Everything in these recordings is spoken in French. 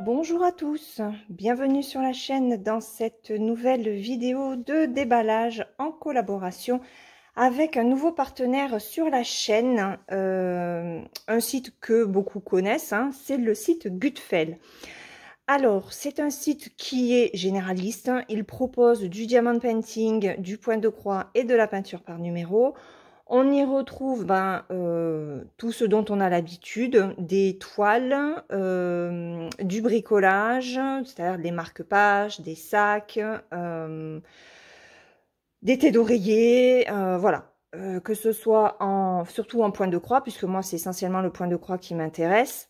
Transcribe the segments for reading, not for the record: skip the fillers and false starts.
Bonjour à tous, bienvenue sur la chaîne dans cette nouvelle vidéo de déballage en collaboration avec un nouveau partenaire sur la chaîne, un site que beaucoup connaissent, hein, c'est le site Gutfeld. Alors, c'est un site qui est généraliste, hein, il propose du diamond painting, du point de croix et de la peinture par numéro. On y retrouve tout ce dont on a l'habitude, des toiles, du bricolage, c'est-à-dire des marque-pages, des sacs, des têtes d'oreiller, voilà. Que ce soit surtout en point de croix, puisque moi c'est essentiellement le point de croix qui m'intéresse.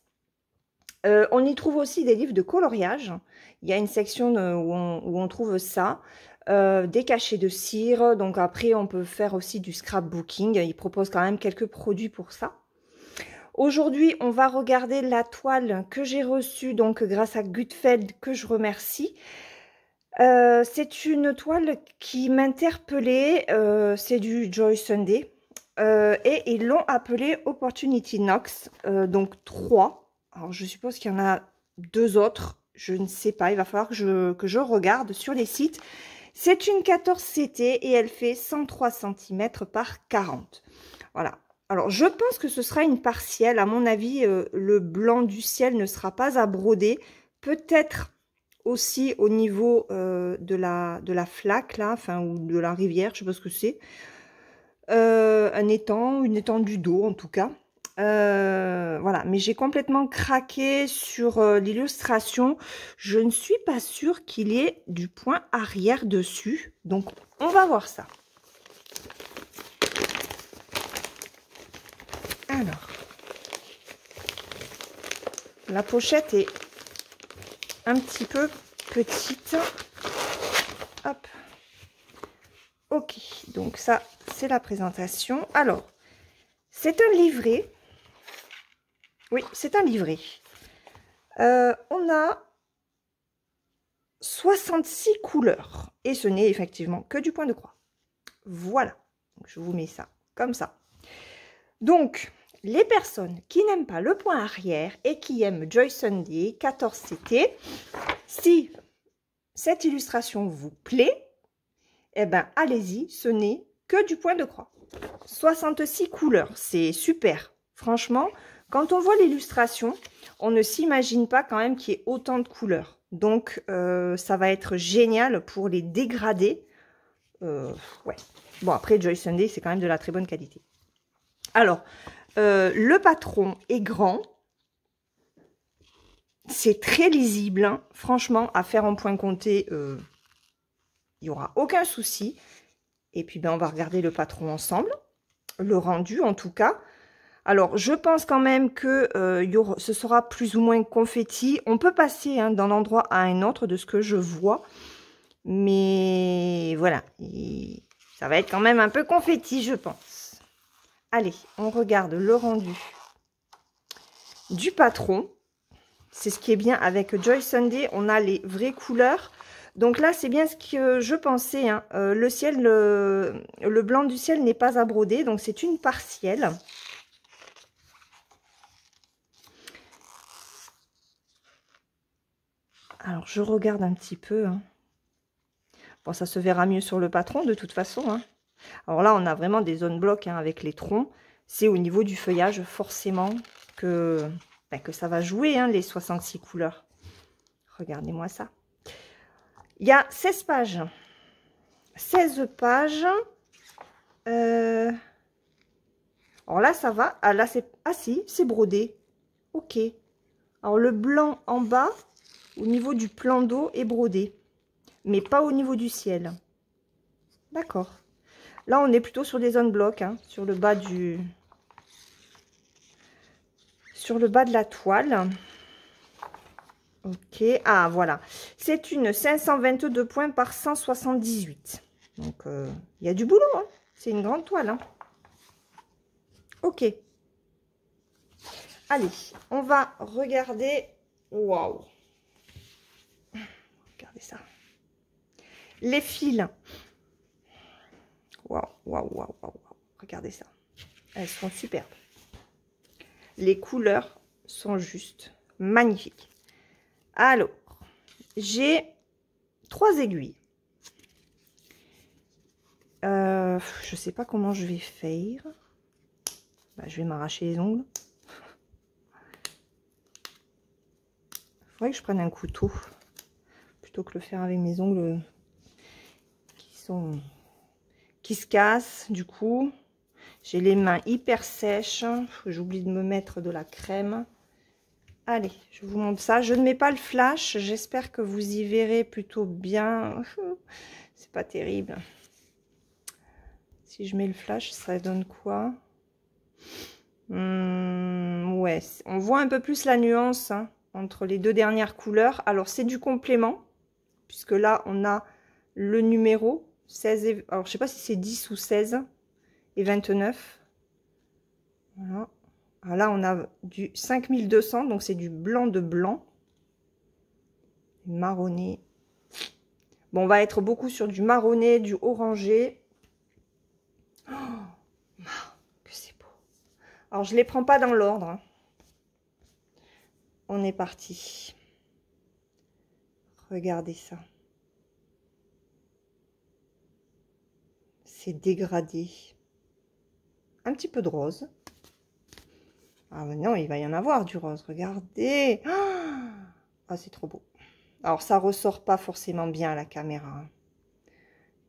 On y trouve aussi des livres de coloriage. Il y a une section où on trouve ça. Des cachets de cire. Donc après, on peut faire aussi du scrapbooking. Ils proposent quand même quelques produits pour ça. Aujourd'hui, on va regarder la toile que j'ai reçue donc grâce à Gutfeld, que je remercie. C'est une toile qui m'interpellait. C'est du Joy Sunday. Et ils l'ont appelé Opportunity Knox. Donc 3. Alors, je suppose qu'il y en a 2 autres. Je ne sais pas. Il va falloir que je regarde sur les sites. C'est une 14 CT et elle fait 103 cm par 40. Voilà. Alors, je pense que ce sera une partielle. À mon avis, le blanc du ciel ne sera pas à broder. Peut-être aussi au niveau de la flaque, là, enfin, ou de la rivière, je sais pas ce que c'est. Un étang, une étendue d'eau, en tout cas. Voilà, mais j'ai complètement craqué sur l'illustration. Je ne suis pas sûre qu'il y ait du point arrière dessus. Donc, on va voir ça. Alors, la pochette est un petit peu petite. Hop. Ok, donc ça, c'est la présentation. Alors, c'est un livret. Oui, c'est un livret. On a 66 couleurs. Et ce n'est effectivement que du point de croix. Voilà. Donc, je vous mets ça comme ça. Donc, les personnes qui n'aiment pas le point arrière et qui aiment Joy Sunday 14 CT, si cette illustration vous plaît, eh ben, allez-y, ce n'est que du point de croix. 66 couleurs, c'est super. Franchement, quand on voit l'illustration, on ne s'imagine pas quand même qu'il y ait autant de couleurs. Donc, ça va être génial pour les dégrader. Ouais. Bon, après, Joy Sunday, c'est quand même de la très bonne qualité. Alors, le patron est grand. C'est très lisible. Hein. Franchement, à faire en point compté, il n'y aura aucun souci. Et puis, ben, on va regarder le patron ensemble. Le rendu, en tout cas. Alors, je pense quand même que ce sera plus ou moins confetti. On peut passer hein, d'un endroit à un autre de ce que je vois. Mais voilà, ça va être quand même un peu confetti, je pense. Allez, on regarde le rendu du patron. C'est ce qui est bien avec Joy Sunday. On a les vraies couleurs. Donc là, c'est bien ce que je pensais. Hein. Le ciel, le blanc du ciel n'est pas à broder. Donc, c'est une partielle. Alors, je regarde un petit peu. Hein. Bon, ça se verra mieux sur le patron, de toute façon. Hein. Alors là, on a vraiment des zones blocs hein, avec les troncs. C'est au niveau du feuillage, forcément, que ça va jouer, hein, les 66 couleurs. Regardez-moi ça. Il y a 16 pages. 16 pages. Alors là, ça va. Ah, là, c'est... Ah si, c'est brodé. Ok. Alors, le blanc en bas, au niveau du plan d'eau, est brodé. Mais pas au niveau du ciel. D'accord. Là, on est plutôt sur des zones blocs, hein, sur le bas de la toile. Ok. Ah, voilà. C'est une 522 points par 178. Donc, il y a du boulot. Hein. C'est une grande toile. Hein. Ok. Allez, on va regarder. Waouh. Regardez ça. Les fils. Waouh, waouh, waouh, waouh. Regardez ça. Elles sont superbes. Les couleurs sont juste magnifiques. Alors, j'ai 3 aiguilles. Je sais pas comment je vais faire. Bah, je vais m'arracher les ongles. Il faudrait que je prenne un couteau plutôt que le faire avec mes ongles qui se cassent. Du coup, j'ai les mains hyper sèches. J'oublie de me mettre de la crème. Allez, je vous montre ça. Je ne mets pas le flash. J'espère que vous y verrez plutôt bien. C'est pas terrible. Si je mets le flash, ça donne quoi? Ouais, on voit un peu plus la nuance hein, entre les deux dernières couleurs. Alors, c'est du complément, puisque là, on a le numéro 16 et... Alors, je sais pas si c'est 10 ou 16 et 29. Voilà. Alors là, on a du 5200, donc c'est du blanc de blanc. Marronné. Bon, on va être beaucoup sur du marronné, du orangé. Oh, que c'est beau. Alors, je ne les prends pas dans l'ordre. Hein. On est parti. Regardez ça. C'est dégradé. Un petit peu de rose. Ah non, il va y en avoir du rose. Regardez. Ah, c'est trop beau. Alors, ça ressort pas forcément bien à la caméra. Hein.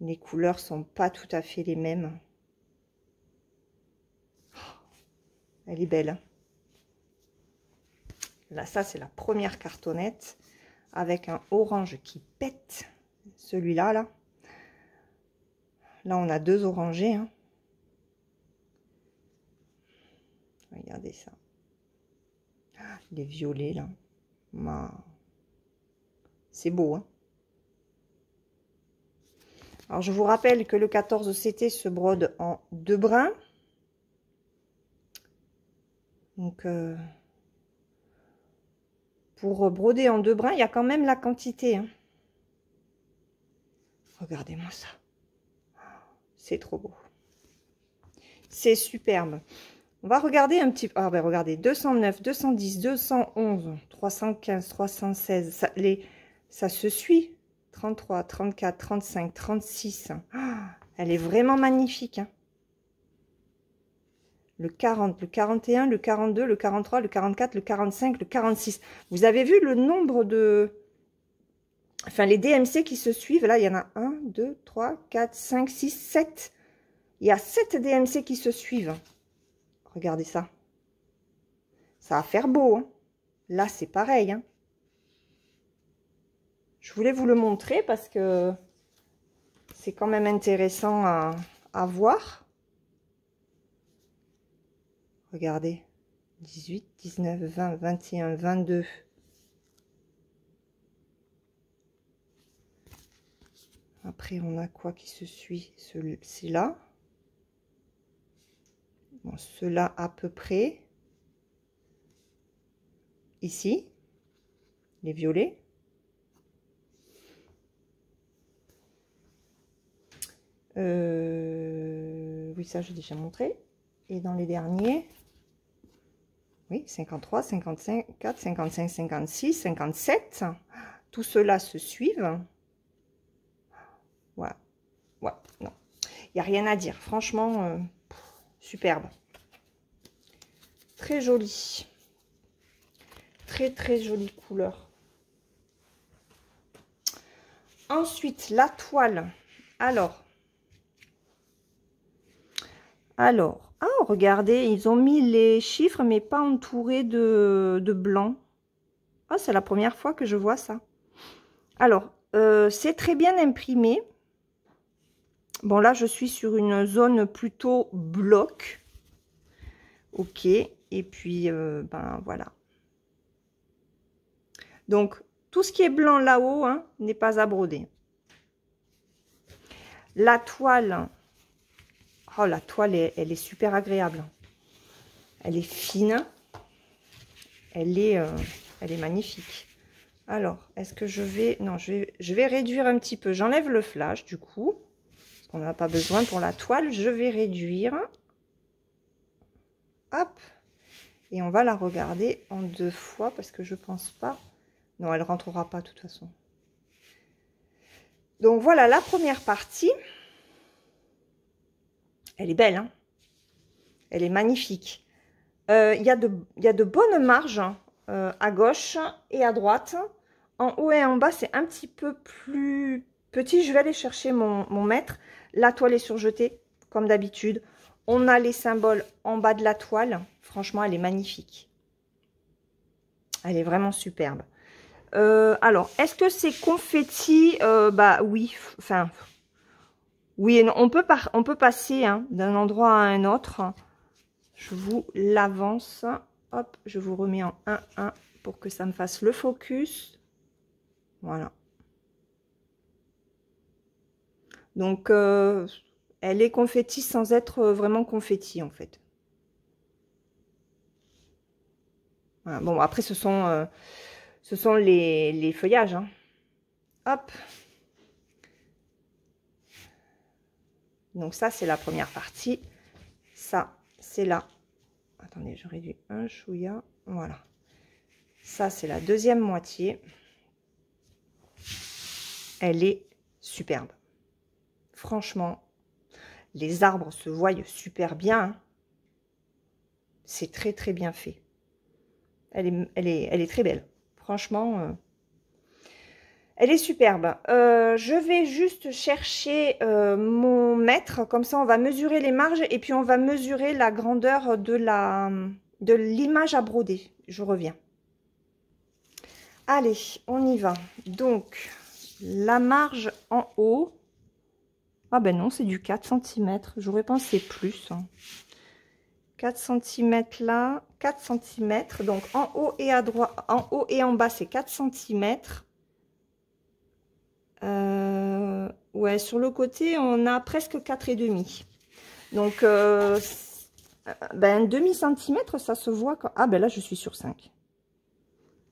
Les couleurs sont pas tout à fait les mêmes. Elle est belle. Là, ça, c'est la première cartonnette avec un orange qui pète. Celui-là, là. Là, on a 2 orangés. Hein. Regardez ça. Les violets, là. C'est beau, hein. Alors, je vous rappelle que le 14 CT se brode en 2 brins. Donc, pour broder en 2 brins, il y a quand même la quantité. Hein. Regardez-moi ça. C'est trop beau. C'est superbe. On va regarder un petit peu. Ah ben regardez, 209, 210, 211, 315, 316. Ça se suit. 33, 34, 35, 36. Ah, elle est vraiment magnifique. Hein. Le 40, le 41, le 42, le 43, le 44, le 45, le 46. Vous avez vu le nombre de... Enfin, les DMC qui se suivent. Là, il y en a 1, 2, 3, 4, 5, 6, 7. Il y a 7 DMC qui se suivent. Regardez ça. Ça va faire beau. Hein. Là, c'est pareil. Hein. Je voulais vous le montrer parce que c'est quand même intéressant à voir. Regardez. 18, 19, 20, 21, 22. Après, on a quoi qui se suit? C'est là. Bon, ceux-là à peu près. Ici. Les violets. Oui, ça, j'ai déjà montré. Et dans les derniers... Oui, 53, 55, 4, 55, 56, 57. Tout cela se suivent. Voilà. Ouais, non. Il n'y a rien à dire. Franchement, superbe. Très jolie. Très, très jolie couleur. Ensuite, la toile. Alors, oh, regardez, ils ont mis les chiffres, mais pas entourés de blanc. Ah, c'est la première fois que je vois ça. Alors, c'est très bien imprimé. Bon, là, je suis sur une zone plutôt bloc. Ok, et puis, ben voilà. Donc, tout ce qui est blanc là-haut hein, n'est pas à broder. La toile, oh, la toile, elle est super agréable. Elle est fine. Elle est magnifique. Alors, est-ce que je vais... Non, je vais réduire un petit peu. J'enlève le flash, du coup. Parce qu'on n'a pas besoin pour la toile. Je vais réduire. Hop. Et on va la regarder en 2 fois. Parce que je pense pas Non, elle rentrera pas de toute façon. Donc voilà la première partie. Elle est belle, hein? Elle est magnifique. Il y a de bonnes marges à gauche et à droite. En haut et en bas, c'est un petit peu plus petit. Je vais aller chercher mon mètre. La toile est surjetée, comme d'habitude. On a les symboles en bas de la toile. Franchement, elle est magnifique. Elle est vraiment superbe. Alors, est-ce que c'est confetti? Bah oui, enfin, oui et non. On peut passer hein, d'un endroit à un autre. Je vous l'avance. Hop, je vous remets en 1-1 pour que ça me fasse le focus. Voilà. Donc, elle est confetti sans être vraiment confetti, en fait. Voilà. Bon, après, ce sont les feuillages. Hein. Hop. Donc, ça, c'est la première partie. Ça, c'est là. Attendez, je réduis un chouïa. Voilà. Ça, c'est la deuxième moitié. Elle est superbe. Franchement, les arbres se voient super bien. Hein. C'est très, très bien fait. Elle est très belle. Franchement, elle est superbe. Je vais juste chercher mon mètre. Comme ça, on va mesurer les marges et puis on va mesurer la grandeur de l'image à broder. Je reviens. Allez, on y va. Donc, la marge en haut. Ah ben non, c'est du 4 cm. J'aurais pensé plus. Hein. 4 cm là, 4 cm. Donc, en haut et à droite, en haut et en bas, c'est 4 cm. Ouais, sur le côté, on a presque 4,5. Donc, ben, demi-centimètre, ça se voit quand... Ah, ben là, je suis sur 5.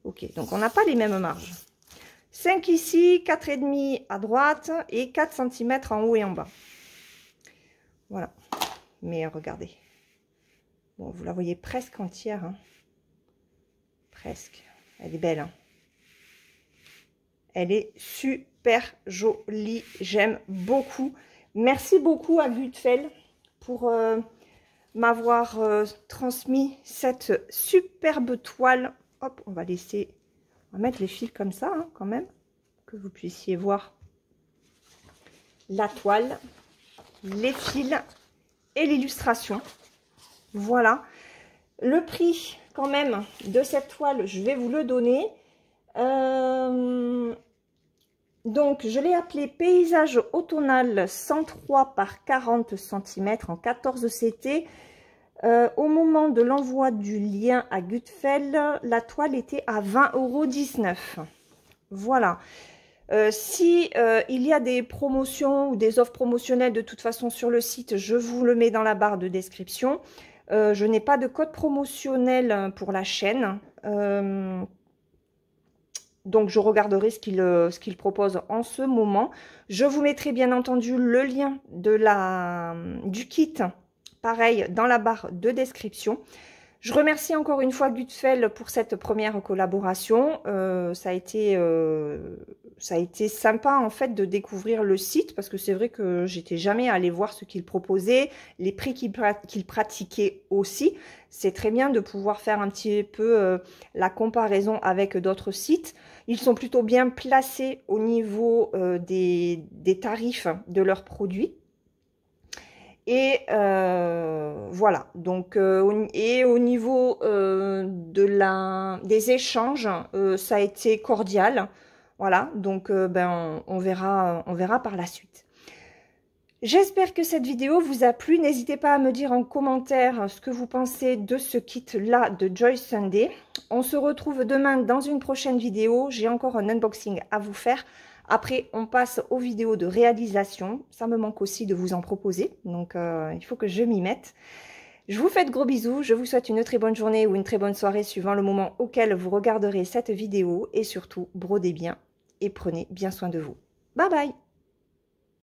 Ok, donc on n'a pas les mêmes marges. 5 ici, 4,5 à droite et 4 cm en haut et en bas. Voilà. Mais regardez. Bon, vous la voyez presque entière. Hein. Presque. Elle est belle. Hein. Elle est super jolie. J'aime beaucoup. Merci beaucoup à Gutfeld pour m'avoir transmis cette superbe toile. Hop, on va laisser... On va mettre les fils comme ça, hein, quand même, que vous puissiez voir la toile, les fils et l'illustration. Voilà. Le prix, quand même, de cette toile, je vais vous le donner. Donc, je l'ai appelé Paysage automnal 103 par 40 cm en 14 CT. Au moment de l'envoi du lien à Gutfeld, la toile était à 20,19 €. Voilà. Si il y a des promotions ou des offres promotionnelles de toute façon sur le site, je vous le mets dans la barre de description. Je n'ai pas de code promotionnel pour la chaîne. Donc, je regarderai ce qu'il propose en ce moment. Je vous mettrai bien entendu le lien du kit, pareil, dans la barre de description. Je remercie encore une fois Gutfeld pour cette première collaboration. Ça a été sympa en fait de découvrir le site parce que c'est vrai que j'étais jamais allée voir ce qu'il proposait, les prix qu'il pratiquait aussi. C'est très bien de pouvoir faire un petit peu la comparaison avec d'autres sites. Ils sont plutôt bien placés au niveau des tarifs de leurs produits. Et voilà, donc et au niveau des échanges, ça a été cordial. Voilà, donc ben, on verra par la suite. J'espère que cette vidéo vous a plu. N'hésitez pas à me dire en commentaire ce que vous pensez de ce kit-là de Joy Sunday. On se retrouve demain dans une prochaine vidéo. J'ai encore un unboxing à vous faire. Après, on passe aux vidéos de réalisation. Ça me manque aussi de vous en proposer. Donc, il faut que je m'y mette. Je vous fais de gros bisous. Je vous souhaite une très bonne journée ou une très bonne soirée suivant le moment auquel vous regarderez cette vidéo. Et surtout, brodez bien et prenez bien soin de vous. Bye bye!